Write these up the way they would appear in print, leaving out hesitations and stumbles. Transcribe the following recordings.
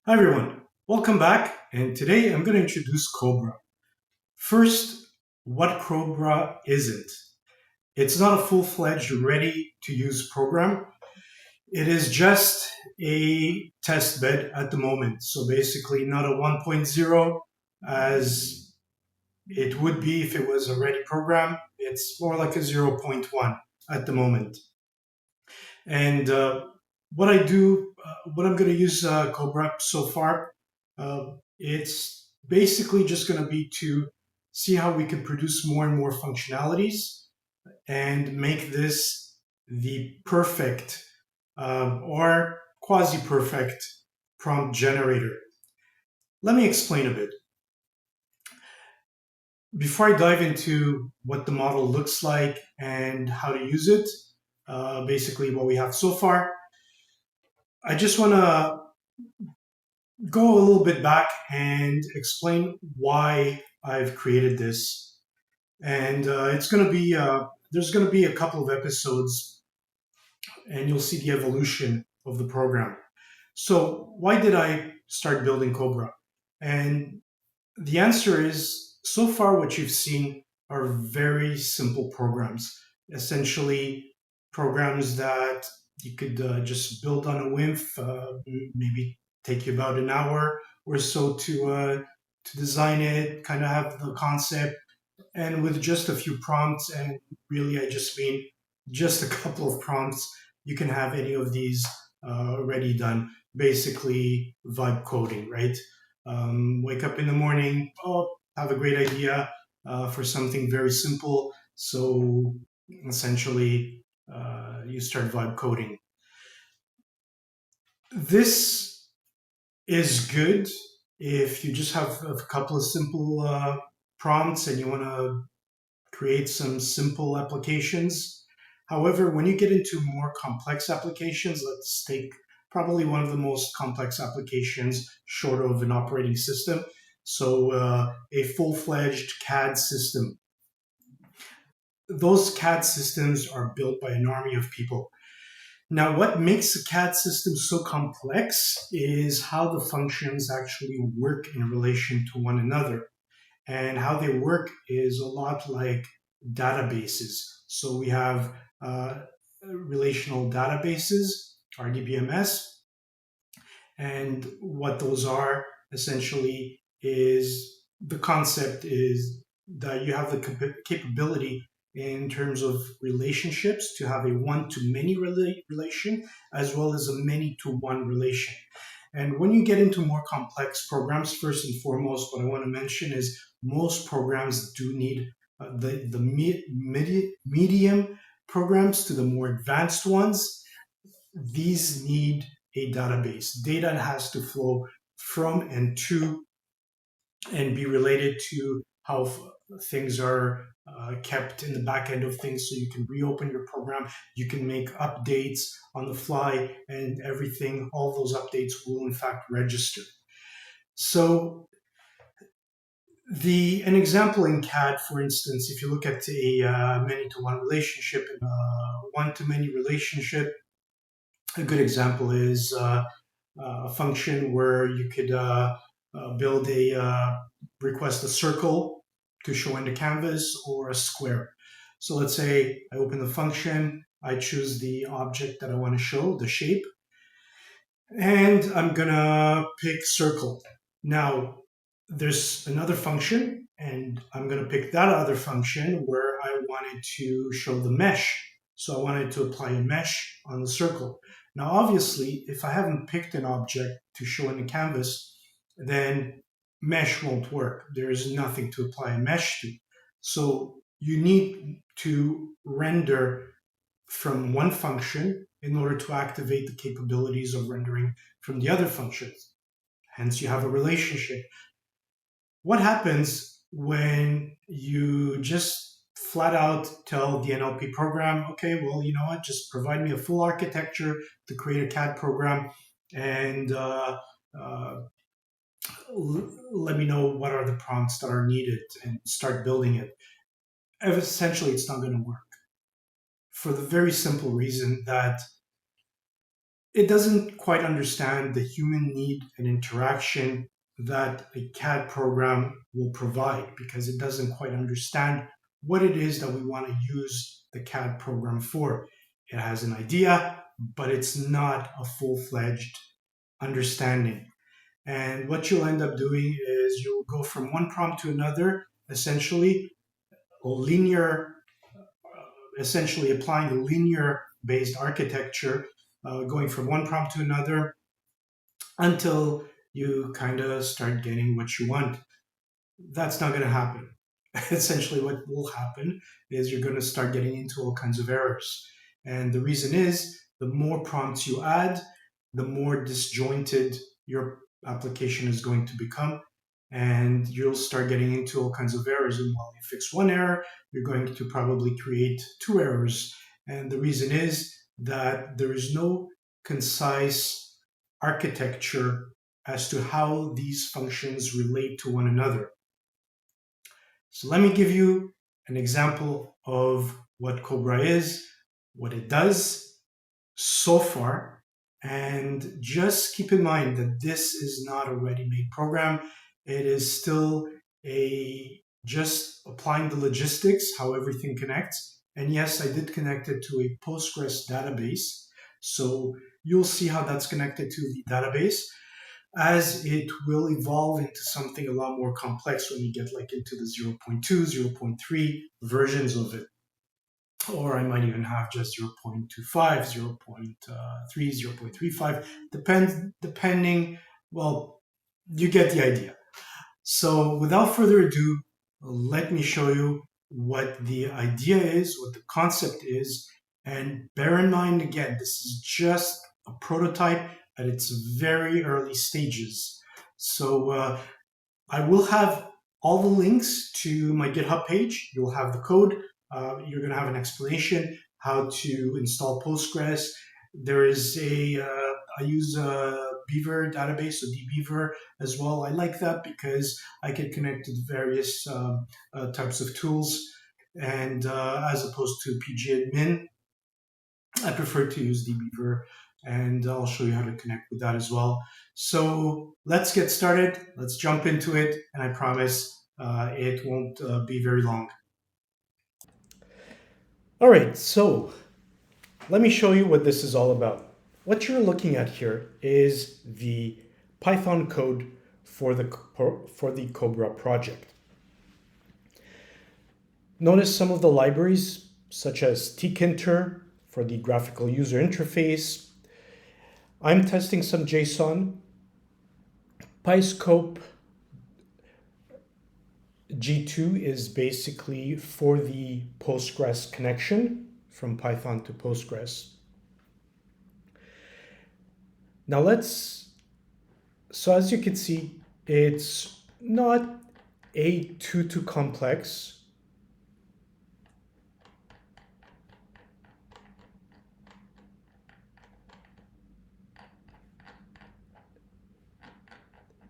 Hi everyone, welcome back, and today I'm going to introduce Cobra. First, what Cobra isn't. It's not a full-fledged, ready-to-use program. It is just a test bed at the moment. So basically not a 1.0 as it would be if it was a ready program. It's more like a zero point 0.1 at the moment. And what I'm going to use Cobra so far, it's basically just going to be to see how we can produce more and more functionalities and make this the perfect or quasi perfect prompt generator. Let me explain a bit. Before I dive into what the model looks like and how to use it, basically what we have so far, I just want to go a little bit back and explain why I've created this. And it's going to be, there's going to be a couple of episodes and you'll see the evolution of the program. So, why did I start building Cobra? And the answer is so far, what you've seen are very simple programs, essentially, programs that you could just build on a whim, maybe take you about an hour or so to design it, kind of have the concept, and with just a few prompts, and really, I just mean just a couple of prompts, you can have any of these already done. Basically, vibe coding, right? Wake up in the morning, oh, have a great idea for something very simple. So essentially, you start vibe coding. This is good if you just have a couple of simple prompts and you want to create some simple applications. However, when you get into more complex applications, let's take probably one of the most complex applications short of an operating system. So, a full fledged CAD system. Those CAD systems are built by an army of people. Now, what makes a CAD system so complex is how the functions actually work in relation to one another. And how they work is a lot like databases. So we have relational databases, RDBMS, and what those are essentially is the concept is that you have the capability in terms of relationships to have a one-to-many relation as well as a many-to-one relation. And when you get into more complex programs, first and foremost, what I want to mention is most programs do need the medium programs to the more advanced ones. These need a database. Data has to flow from and to and be related to how things are kept in the back end of things so you can reopen your program, you can make updates on the fly, and everything, all those updates will in fact register. So the an example in CAD, for instance, if you look at a many to one relationship and a one to many relationship, a good example is a function where you could build a request a circle to show in the canvas or a square. So let's say I open the function, I choose the object that I want to show, the shape, and I'm gonna pick circle. Now there's another function, and I'm gonna pick that other function where I wanted to show the mesh. So I wanted to apply a mesh on the circle. Now, obviously, if I haven't picked an object to show in the canvas, then mesh won't work. There is nothing to apply a mesh to. So you need to render from one function in order to activate the capabilities of rendering from the other functions. Hence, you have a relationship. What happens when you just flat out tell the NLP program, okay, well, you know what, just provide me a full architecture to create a CAD program and uh, let me know what are the prompts that are needed and start building it. Essentially, it's not going to work for the very simple reason that it doesn't quite understand the human need and interaction that a CAD program will provide, because it doesn't quite understand what it is that we want to use the CAD program for. It has an idea, but it's not a full-fledged understanding. And what you'll end up doing is you'll go from one prompt to another, essentially linear, essentially applying a linear based architecture, going from one prompt to another until you kind of start getting what you want. That's not going to happen. Essentially, what will happen is you're going to start getting into all kinds of errors. And the reason is the more prompts you add, the more disjointed your application is going to become. And you'll start getting into all kinds of errors. And while you fix one error, you're going to probably create two errors. And the reason is that there is no concise architecture as to how these functions relate to one another. So let me give you an example of what Cobra is, what it does so far, and just keep in mind that this is not a ready-made program. It is still just applying the logistics, how everything connects. And yes, I did connect it to a Postgres database. So you'll see how that's connected to the database, as it will evolve into something a lot more complex when you get like into the 0.2, 0.3 versions of it. Or I might even have just 0.25, 0.3, 0.35, depending, well, you get the idea. So without further ado, let me show you what the idea is, what the concept is, and bear in mind, again, this is just a prototype at its very early stages. So I will have all the links to my GitHub page. You'll have the code. You're going to have an explanation how to install Postgres. There is I use a Beaver database, so dbeaver as well. I like that because I can connect to various types of tools, and as opposed to pgadmin, I prefer to use dbeaver, and I'll show you how to connect with that as well. So let's get started. Let's jump into it, and I promise it won't be very long. All right, so let me show you what this is all about. What you're looking at here is the Python code for the Cobra project. Notice some of the libraries, such as tkinter for the graphical user interface. I'm testing some JSON. PyScope G2 is basically for the Postgres connection from Python to Postgres. Now so as you can see, it's not too complex.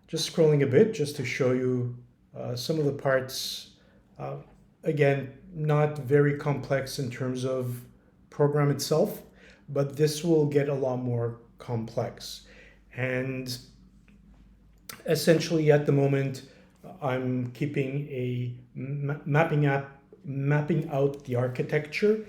Just scrolling a bit just to show you some of the parts. Again, not very complex in terms of program itself, but this will get a lot more complex. And essentially at the moment, I'm keeping a mapping out the architecture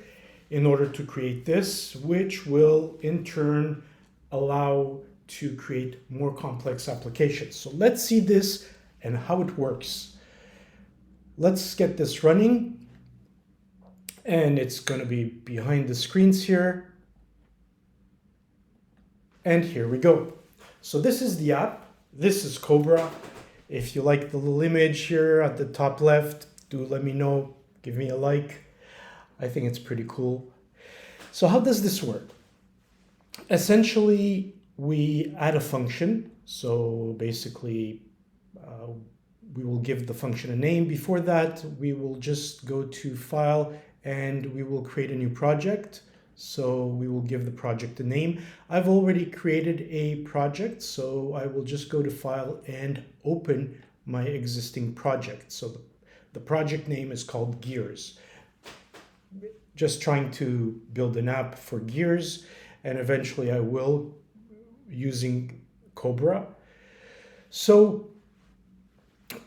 in order to create this, which will in turn allow to create more complex applications. So let's see this and how it works. Let's get this running, and it's going to be behind the screens here. And here we go. So this is the app. This is Cobra. If you like the little image here at the top left, do let me know. Give me a like. I think it's pretty cool. So how does this work? Essentially, we add a function. So basically, we will give the function a name. Before that, we will just go to File and we will create a new project. So we will give the project a name. I've already created a project, so I will just go to File and open my existing project. So the project name is called Gears. Just trying to build an app for Gears, and eventually I will using Cobra. So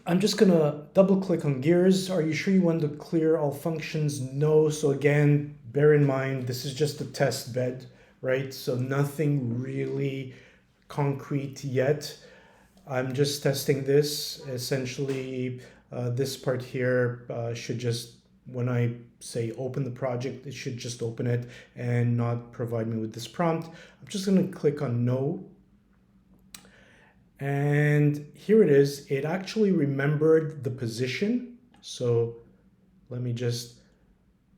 I'm just gonna double click on gears. Are you sure you want to clear all functions? No. So again, bear in mind, this is just a test bed, right? So nothing really concrete yet. I'm just testing this. Essentially, this part here should just, when I say open the project, it should just open it and not provide me with this prompt. I'm just gonna click on no. And here it is. It actually remembered the position. So let me just,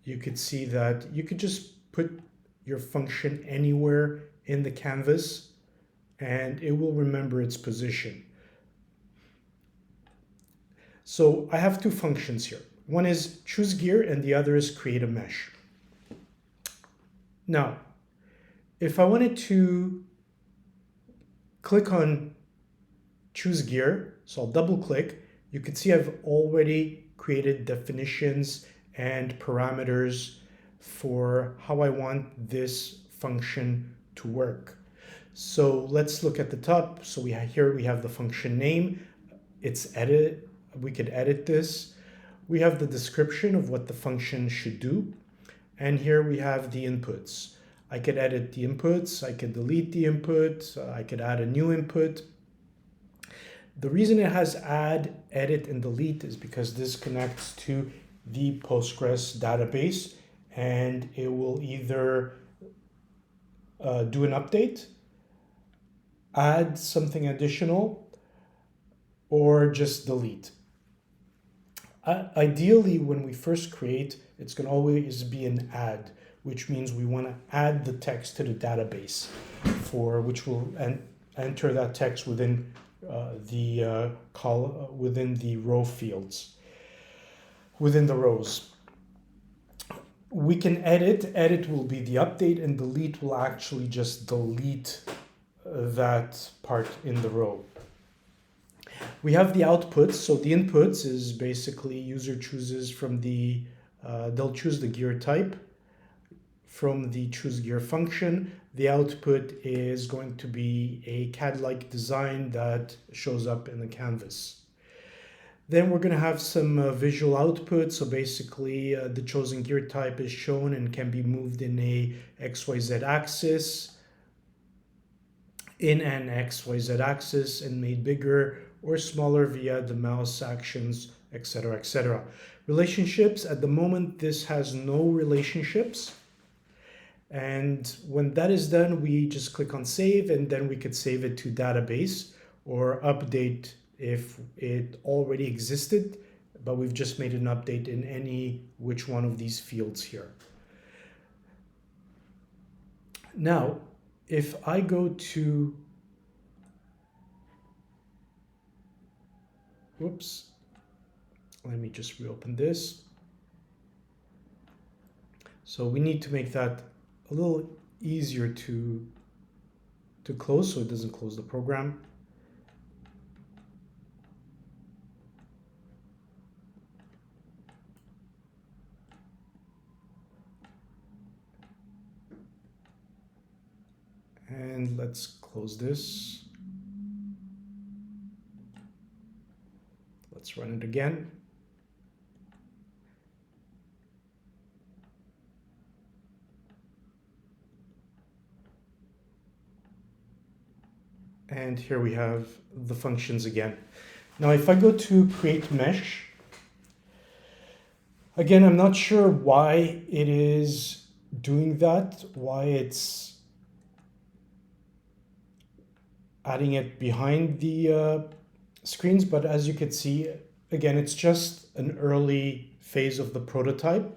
you could see that you could just put your function anywhere in the canvas and it will remember its position. So I have two functions here. One is choose gear and the other is create a mesh. Now, if I wanted to click on choose gear, so I'll double click, you can see I've already created definitions and parameters for how I want this function to work. So let's look at the top. So here we have the function name. It's edit. We could edit this. We have the description of what the function should do. And here we have the inputs. I could edit the inputs. I could delete the input. I could add a new input. The reason it has add, edit, and delete is because this connects to the Postgres database and it will either do an update, add something additional, or just delete. Ideally, when we first create, it's going to always be an add, which means we want to add the text to the database, for which will enter that text within the column, within the row fields, within the rows. We can edit will be the update, and delete will actually just delete that part in the row. We have the outputs. So the inputs is basically user chooses from the, they'll choose the gear type from the choose gear function. The output is going to be a CAD-like design that shows up in the canvas. Then we're going to have some visual output. So basically the chosen gear type is shown and can be moved in a XYZ axis, in an XYZ axis, and made bigger or smaller via the mouse actions, etc., etc. Relationships, at the moment, this has no relationships. And when that is done, we just click on save, and then we could save it to database or update if it already existed, but we've just made an update in any which one of these fields here. Now, if I go to, whoops, let me just reopen this. So we need to make that a little easier to close so it doesn't close the program. And let's close this. Let's run it again. And here we have the functions again. Now, if I go to create mesh, again, I'm not sure why it is doing that, why it's adding it behind the screens, but as you can see, again, it's just an early phase of the prototype.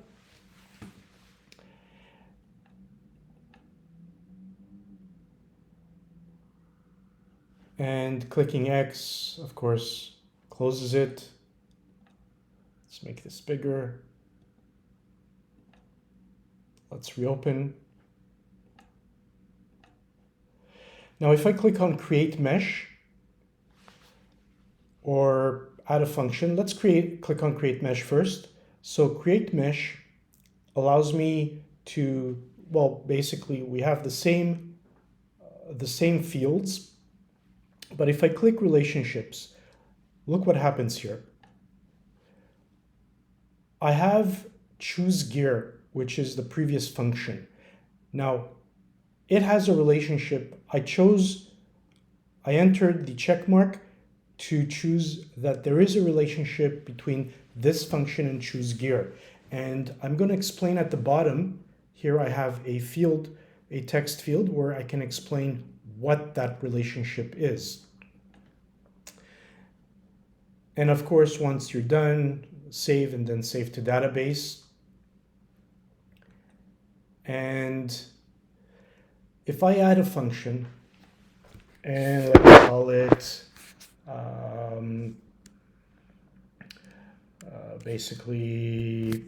And clicking X, of course, closes it. Let's make this bigger. Let's reopen. Now, if I click on create mesh or add a function, let's click on create mesh first. So create mesh allows me to, well, basically we have the same the same fields, but if I click relationships, look what happens here. I have choose gear, which is the previous function. Now, it has a relationship. I entered the check mark to choose that there is a relationship between this function and choose gear. And I'm going to explain at the bottom. Here I have a field, a text field, where I can explain what that relationship is. And of course, once you're done, save and then save to database. And if I add a function, and let's call it basically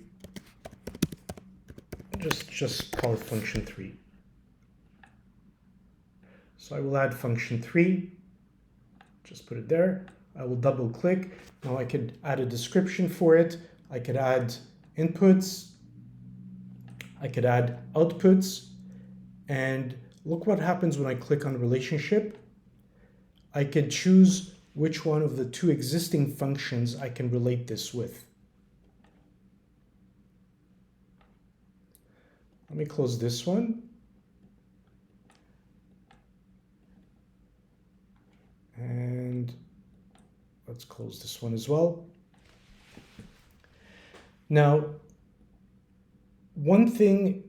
just call it function 3. So I will add function 3, just put it there. I will double click. Now I could add a description for it. I could add inputs. I could add outputs. And look what happens when I click on relationship. I could choose which one of the 2 existing functions I can relate this with. Let me close this one. And let's close this one as well. Now, one thing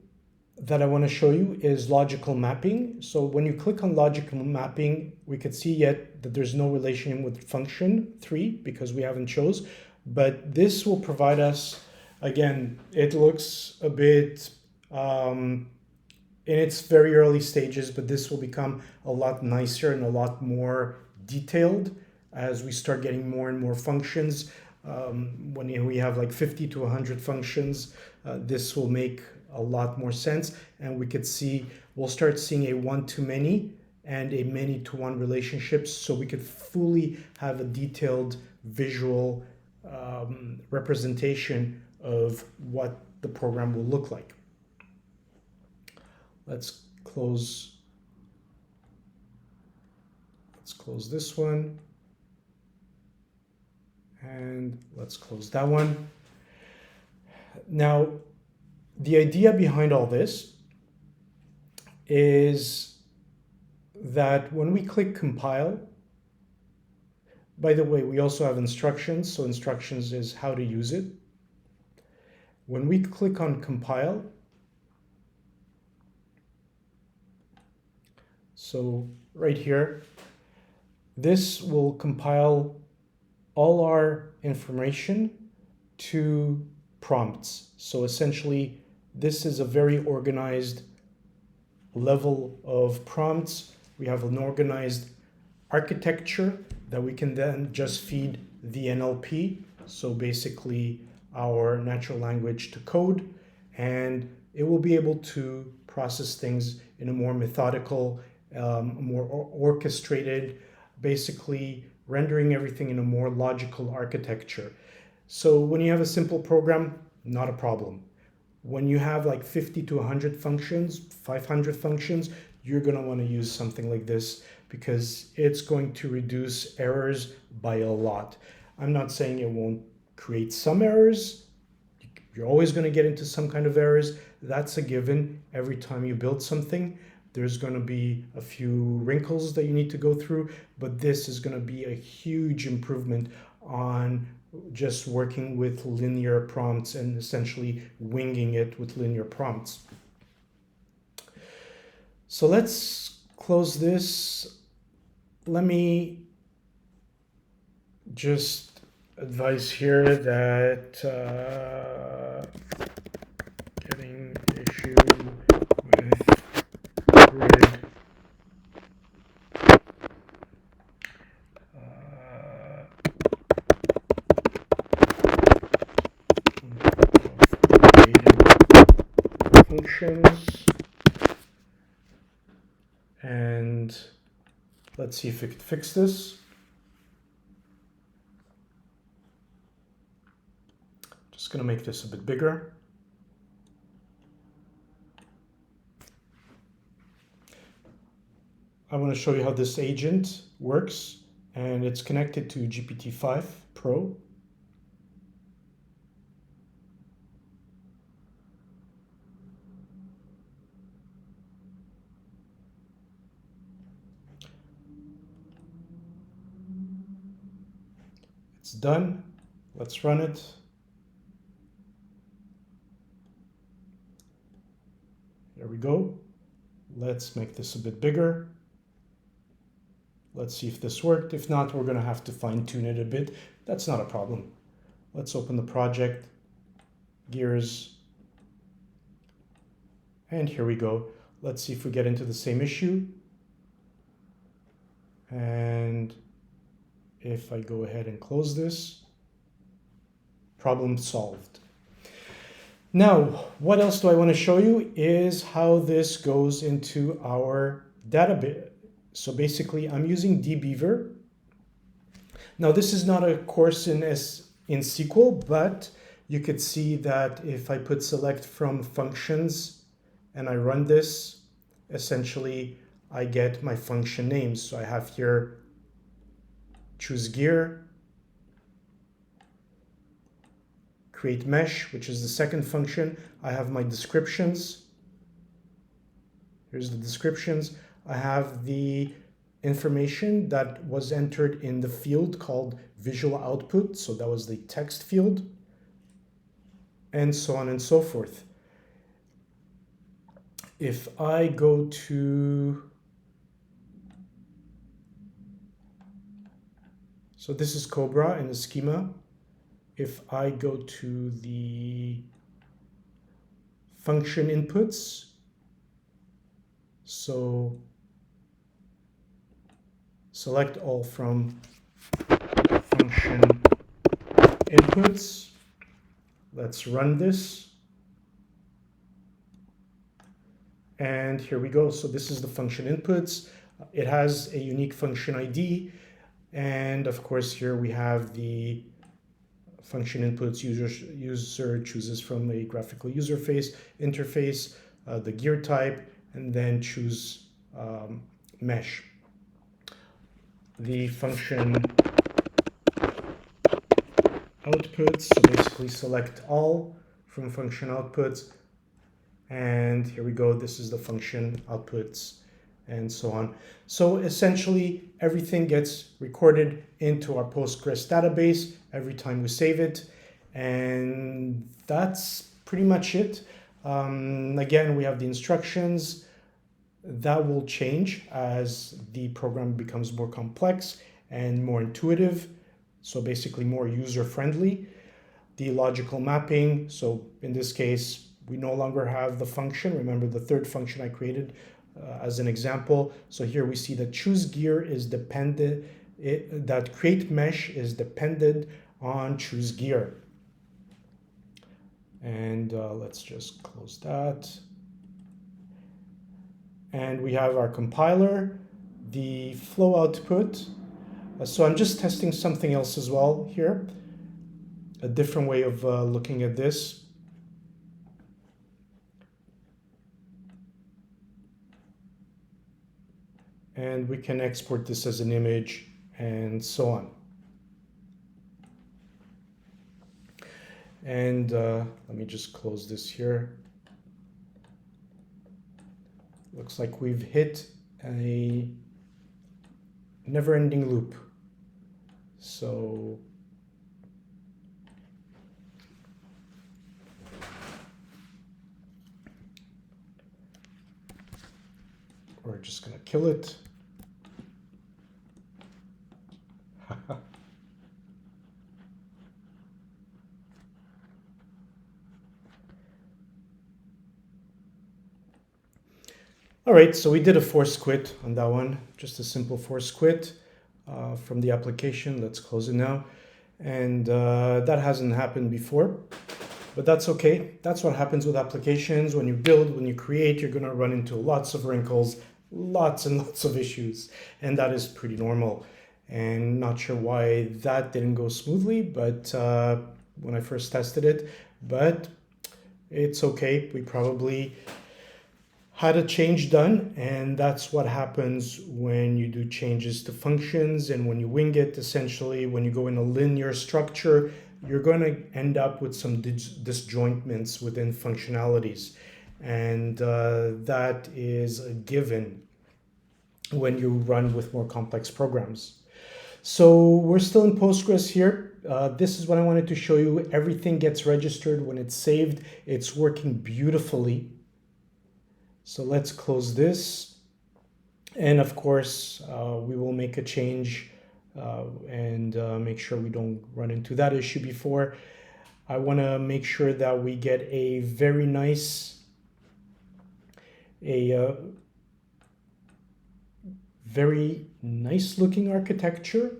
that I want to show you is logical mapping. So when you click on logical mapping, we could see yet that there's no relation with function 3 because we haven't chose. But this will provide us, again, it looks a bit in its very early stages, but this will become a lot nicer and a lot more detailed as we start getting more and more functions. When we have like 50 to 100 functions, this will make a lot more sense, and we could see, we'll start seeing a one-to-many and a many-to-one relationships, so we could fully have a detailed visual representation of what the program will look like. Let's close this one, and let's close that one. Now, the idea behind all this is that when we click compile, by the way, we also have instructions. So instructions is how to use it. When we click on compile, so right here, this will compile all our information to prompts. So essentially, this is a very organized level of prompts. We have an organized architecture that we can then just feed the NLP. So basically our natural language to code, and it will be able to process things in a more methodical, more orchestrated, basically rendering everything in a more logical architecture. So when you have a simple program, not a problem. When you have like 50 to 100 functions, 500 functions, you're going to want to use something like this because it's going to reduce errors by a lot. I'm not saying it won't create some errors. You're always going to get into some kind of errors. That's a given. Every time you build something, there's going to be a few wrinkles that you need to go through, but this is going to be a huge improvement on just working with linear prompts and essentially winging it with linear prompts. So let's close this. Let me just advise here that getting issue with grid functions, and let's see if we can fix this. Just going to make this a bit bigger. I want to show you how this agent works, and it's connected to GPT-5 Pro. It's done. Let's run it. There we go. Let's make this a bit bigger. Let's see if this worked. If not, we're going to have to fine tune it a bit. That's not a problem. Let's open the project, gears, and here we go. Let's see if we get into the same issue. And if I go ahead and close this, problem solved. Now, what else do I want to show you is how this goes into our database. So basically, I'm using dbeaver. Now, this is not a course in SQL, but you could see that if I put select from functions and I run this, essentially, I get my function names. So I have here choose gear, create mesh, which is the second function. I have my descriptions. Here's the descriptions. I have the information that was entered in the field called visual output. So that was the text field, and so on and so forth. If I go to, so this is Cobra in the schema. If I go to the function inputs, so select all from function inputs. Let's run this. And here we go. So this is the function inputs. It has a unique function ID. And of course, here we have the function inputs. User chooses from a graphical interface, the gear type, and then choose mesh. The function outputs, so basically select all from function outputs. And here we go, this is the function outputs, and so on. So essentially, everything gets recorded into our Postgres database every time we save it. And that's pretty much it. Again, we have the instructions. That will change as the program becomes more complex and more intuitive. So basically more user-friendly. The logical mapping, so in this case, we no longer have the function. Remember the third function I created as an example. So here we see that choose gear is dependent, that create mesh is dependent on choose gear. And let's just close that. And we have our compiler, the flow output. So I'm just testing something else as well here. A different way of looking at this. And we can export this as an image and so on. And let me just close this here. Looks like we've hit a never-ending loop. So we're just going to kill it. All right, so we did a force quit on that one, just a simple force quit from the application. Let's close it now. And that hasn't happened before, but that's okay. That's what happens with applications. When you build, when you create, you're going to run into lots of wrinkles, lots and lots of issues, and that is pretty normal. And not sure why that didn't go smoothly, but when I first tested it, but it's okay. We probably had a change done, and that's what happens when you do changes to functions and when you wing it. Essentially, when you go in a linear structure, you're going to end up with some disjointments within functionalities, and that is a given when you run with more complex programs. So we're still in Postgres here. This is what I wanted to show you. Everything gets registered when it's saved. It's working beautifully. So let's close this. And of course, we will make a change and make sure we don't run into that issue before. I want to make sure that we get a very nice, very nice looking architecture.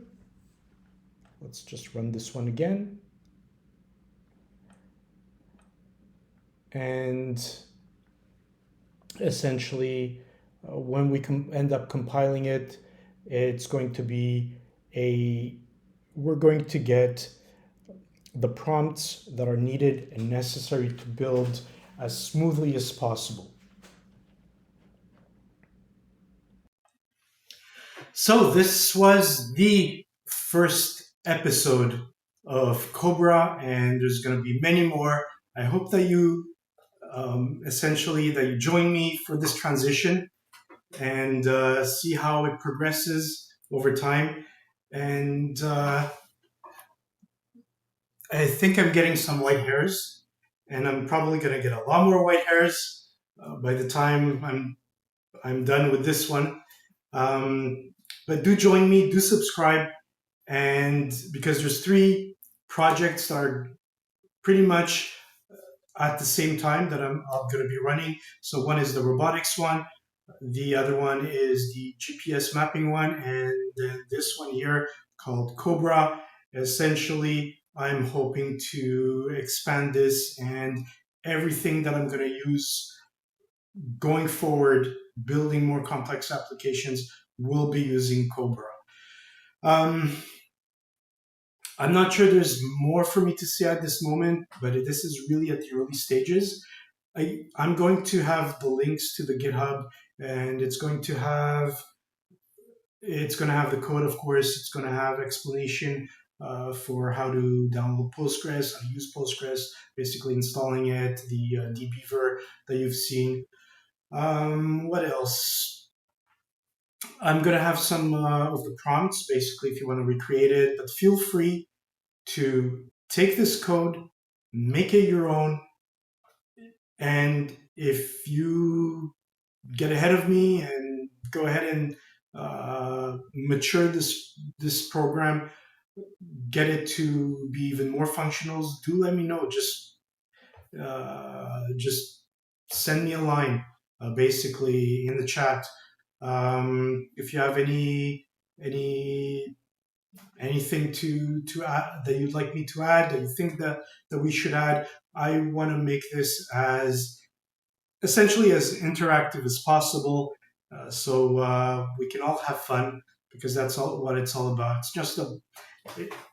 Let's just run this one again. And essentially, when we end up compiling it, it's going to be we're going to get the prompts that are needed and necessary to build as smoothly as possible. So this was the first episode of Cobra, and there's going to be many more. I hope that you essentially that you join me for this transition and see how it progresses over time. And I think I'm getting some white hairs, and I'm probably going to get a lot more white hairs by the time I'm done with this one. But do join me, do subscribe, and because there's 3 projects that are pretty much at the same time that I'm going to be running. So one is the robotics one, the other one is the GPS mapping one, and then this one here called Cobra. Essentially, I'm hoping to expand this, and everything that I'm going to use going forward, building more complex applications, will be using Cobra. I'm not sure there's more for me to say at this moment, but this is really at the early stages. I'm going to have the links to the GitHub, and it's going to have the code, of course. It's going to have explanation for how to download Postgres, how to use Postgres, basically installing it, the dbeaver that you've seen. What else? I'm going to have some of the prompts, basically, if you want to recreate it, but feel free to take this code, make it your own, and if you get ahead of me and go ahead and mature this program, get it to be even more functional, do let me know. Just send me a line, basically in the chat. If you have anything to add that you'd like me to add, that you think that we should add, I want to make this as essentially as interactive as possible, so we can all have fun, because that's all what it's all about.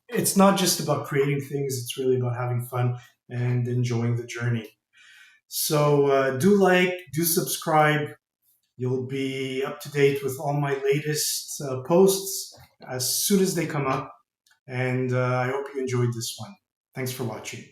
It's not just about creating things; it's really about having fun and enjoying the journey. So do subscribe. You'll be up to date with all my latest posts as soon as they come up. And I hope you enjoyed this one. Thanks for watching.